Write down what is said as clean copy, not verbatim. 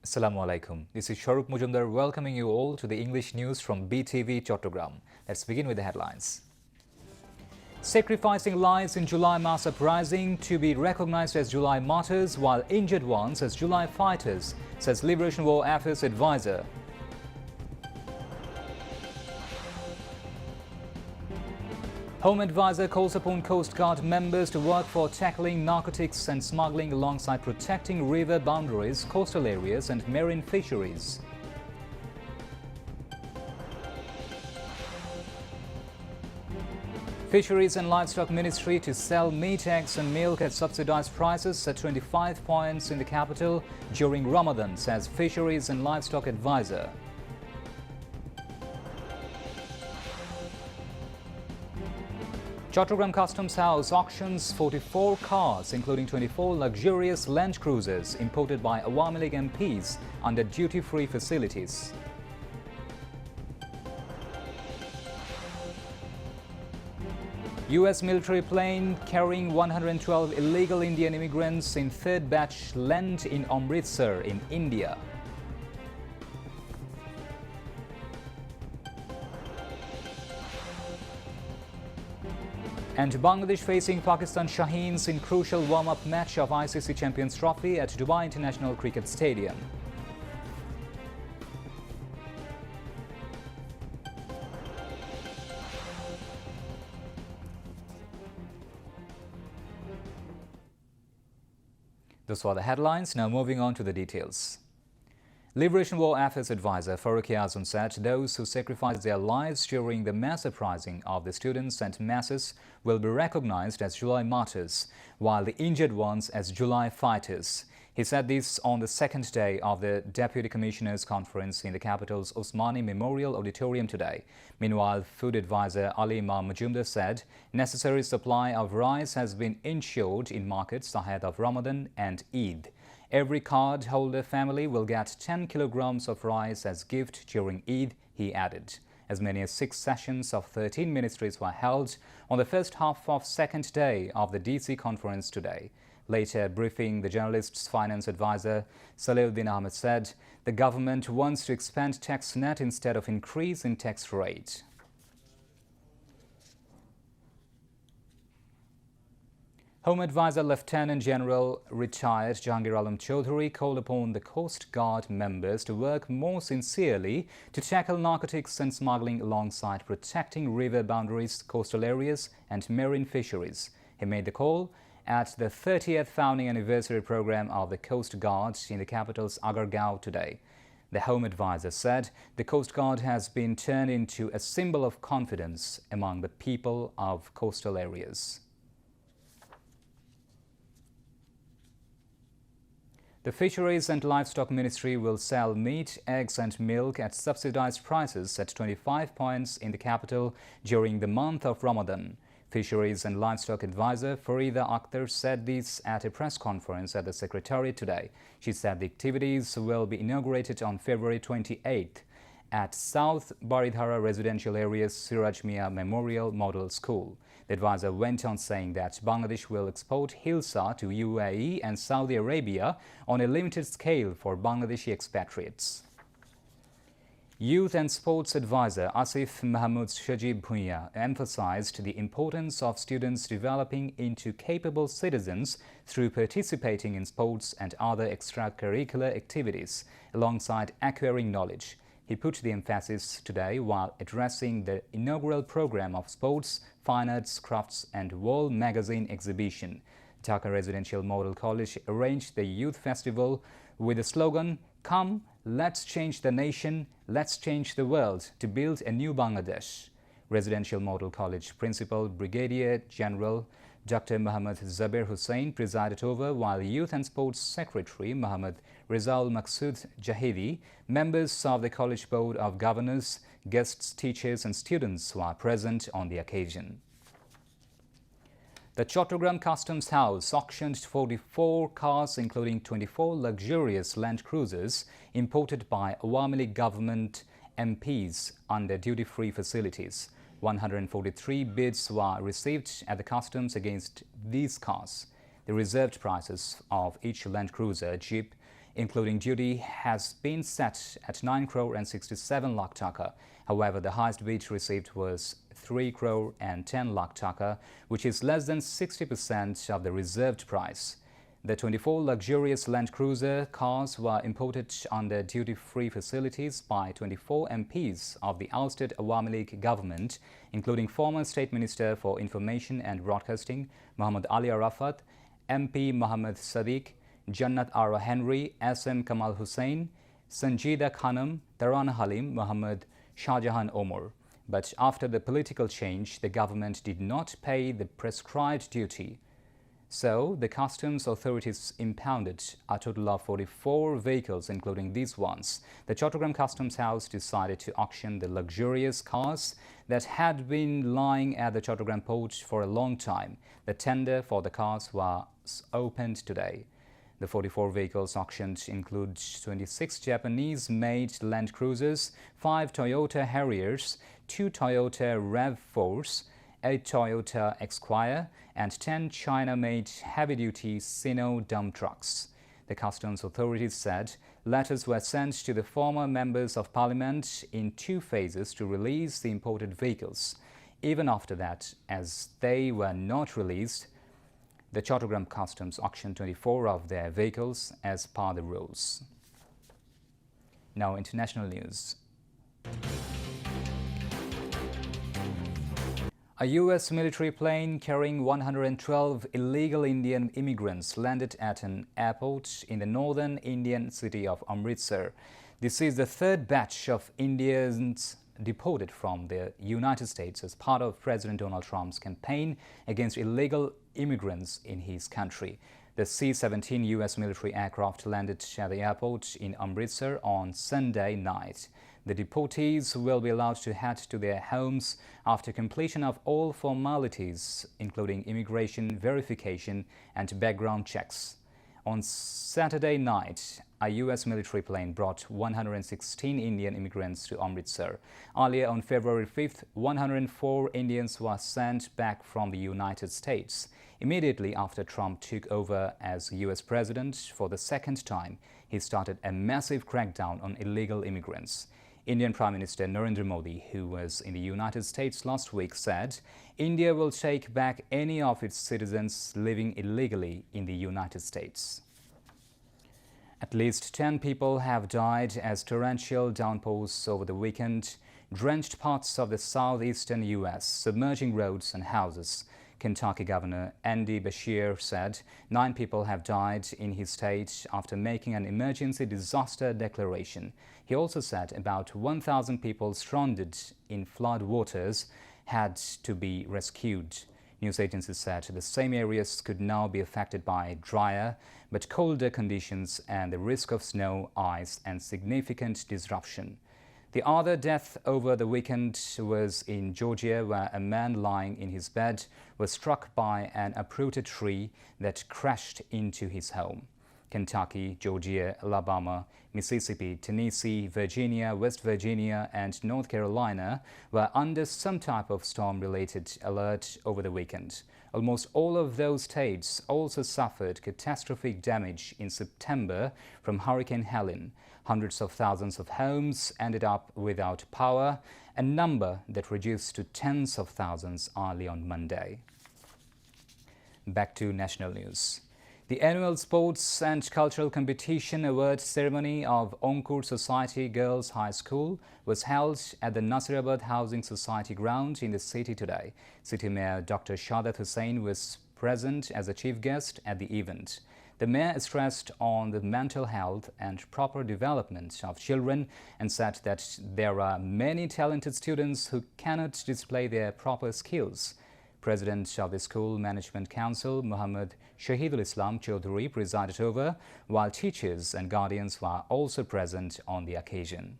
Assalamu alaikum. This is Shahrukh Mujumdar welcoming you all to the English news from Btv Chattogram. Let's begin with the headlines. Sacrificing lives in July mass uprising to be recognized as July martyrs while injured ones as July fighters, says Liberation War Affairs advisor. Home Advisor calls upon Coast Guard members to work for tackling narcotics and smuggling alongside protecting river boundaries, coastal areas and marine fisheries. Fisheries and Livestock Ministry to sell meat, eggs and milk at subsidized prices at 25 points in the capital during Ramadan, says Fisheries and Livestock Advisor. Chattogram Customs House auctions 44 cars, including 24 luxurious Land Cruisers imported by Awamileague MPs under duty-free facilities. U.S. military plane carrying 112 illegal Indian immigrants in third batch land in Amritsar in India. And Bangladesh facing Pakistan Shaheens in crucial warm-up match of ICC Champions Trophy at Dubai International Cricket Stadium. Those were the headlines. Now moving on to the details. Liberation War Affairs advisor Farooq Azam said those who sacrificed their lives during the mass uprising of the students and masses will be recognized as July martyrs, while the injured ones as July fighters. He said this on the second day of the Deputy Commissioners' Conference in the capital's Osmani Memorial Auditorium today. Meanwhile, Food Advisor Ali Imam Majumdar said necessary supply of rice has been ensured in markets ahead of Ramadan and Eid. Every card holder family will get 10 kilograms of rice as gift during Eid, he added. As many as 6 sessions of 13 ministries were held on the first half of second day of the DC conference today. Later briefing the journalists' finance advisor Saleuddin Ahmed said the government wants to expand tax net instead of increase in tax rate. Home Advisor Lieutenant General retired Jahangir Alam Chaudhary called upon the Coast Guard members to work more sincerely to tackle narcotics and smuggling alongside protecting river boundaries, coastal areas and marine fisheries. He made the call at the 30th founding anniversary program of the Coast Guard in the capital's Agargaon today. The Home Advisor said the Coast Guard has been turned into a symbol of confidence among the people of coastal areas. The Fisheries and Livestock Ministry will sell meat, eggs and milk at subsidized prices at 25 points in the capital during the month of Ramadan. Fisheries and Livestock Advisor Farida Akhtar said this at a press conference at the Secretariat today. She said the activities will be inaugurated on February 28th at South Baridhara Residential Area's Siraj Mia Memorial Model School. The advisor went on saying that Bangladesh will export hilsa to UAE and Saudi Arabia on a limited scale for Bangladeshi expatriates. Youth and Sports Advisor Asif Mahmood Shajib Bhuiya emphasized the importance of students developing into capable citizens through participating in sports and other extracurricular activities, alongside acquiring knowledge. He put the emphasis today while addressing the inaugural program of Sports, Fine Arts, Crafts and World Magazine exhibition. Dhaka Residential Model College arranged the Youth Festival with the slogan, "Come, let's change the nation, let's change the world to build a new Bangladesh." Residential Model College Principal Brigadier General Dr. Muhammad Zabir Hussain presided over, while Youth and Sports Secretary Muhammad Rizal Maqsood Jahidi, members of the College Board of Governors, guests, teachers and students were present on the occasion. The Chattogram Customs House auctioned 44 cars, including 24 luxurious Land Cruisers imported by Awamileague government MPs under duty-free facilities. 143 bids were received at the customs against these cars. The reserved prices of each Land Cruiser Jeep including duty, has been set at 9 crore and 67 lakh taka. However, the highest bid received was 3 crore and 10 lakh taka, which is less than 60% of the reserved price. The 24 luxurious Land Cruiser cars were imported under duty-free facilities by 24 MPs of the ousted awamileague government, including former State Minister for Information and Broadcasting Muhammad Ali Arafat, MP Muhammad Sadiq, Jannat Ara Henry, SM Kamal Hussain, Sanjida Khanum, Tarana Halim, Muhammad Shahjahan Omar. But after the political change, the government did not pay the prescribed duty. So, the customs authorities impounded a total of 44 vehicles, including these ones. The Chattogram Customs House decided to auction the luxurious cars that had been lying at the Chattogram port for a long time. The tender for the cars was opened today. The 44 vehicles auctioned include 26 Japanese-made Land Cruisers, 5 Toyota Harriers, 2 Toyota RAV4s, 8 Toyota Esquire, and 10 China-made heavy-duty Sino dump trucks. The customs authorities said letters were sent to the former members of parliament in 2 phases to release the imported vehicles. Even after that, as they were not released, the Chattogram Customs auctioned 24 of their vehicles as per the rules. Now, international news. A U.S. military plane carrying 112 illegal Indian immigrants landed at an airport in the northern Indian city of Amritsar. This is the 3rd batch of Indians deported from the United States as part of President Donald Trump's campaign against illegal immigrants in his country. The C-17 U.S. military aircraft landed at the airport in Amritsar on Sunday night. The deportees will be allowed to head to their homes after completion of all formalities, including immigration verification and background checks. On Saturday night, a U.S. military plane brought 116 Indian immigrants to Amritsar. Earlier on February 5th, 104 Indians were sent back from the United States. Immediately after Trump took over as U.S. president for the 2nd time, he started a massive crackdown on illegal immigrants. Indian Prime Minister Narendra Modi, who was in the United States last week, said India will take back any of its citizens living illegally in the United States. At least 10 people have died as torrential downpours over the weekend drenched parts of the southeastern U.S., submerging roads and houses. Kentucky Governor Andy Beshear said 9 people have died in his state after making an emergency disaster declaration. He also said about 1,000 people stranded in flood waters had to be rescued. News agencies said the same areas could now be affected by drier but colder conditions and the risk of snow, ice and significant disruption. The other death over the weekend was in Georgia, where a man lying in his bed was struck by an uprooted tree that crashed into his home. Kentucky, Georgia, Alabama, Mississippi, Tennessee, Virginia, West Virginia and North Carolina were under some type of storm-related alert over the weekend. Almost all of those states also suffered catastrophic damage in September from Hurricane Helene. Hundreds of thousands of homes ended up without power, a number that reduced to tens of thousands early on Monday. Back to national news. The annual Sports and Cultural Competition Award ceremony of Onkur Society Girls High School was held at the Nasirabad Housing Society ground in the city today. City Mayor Dr. Shahdat Hussain was present as a chief guest at the event. The mayor stressed on the mental health and proper development of children and said that there are many talented students who cannot display their proper skills. President of the School Management Council, Muhammad Shahidul Islam Chaudhuri, presided over, while teachers and guardians were also present on the occasion.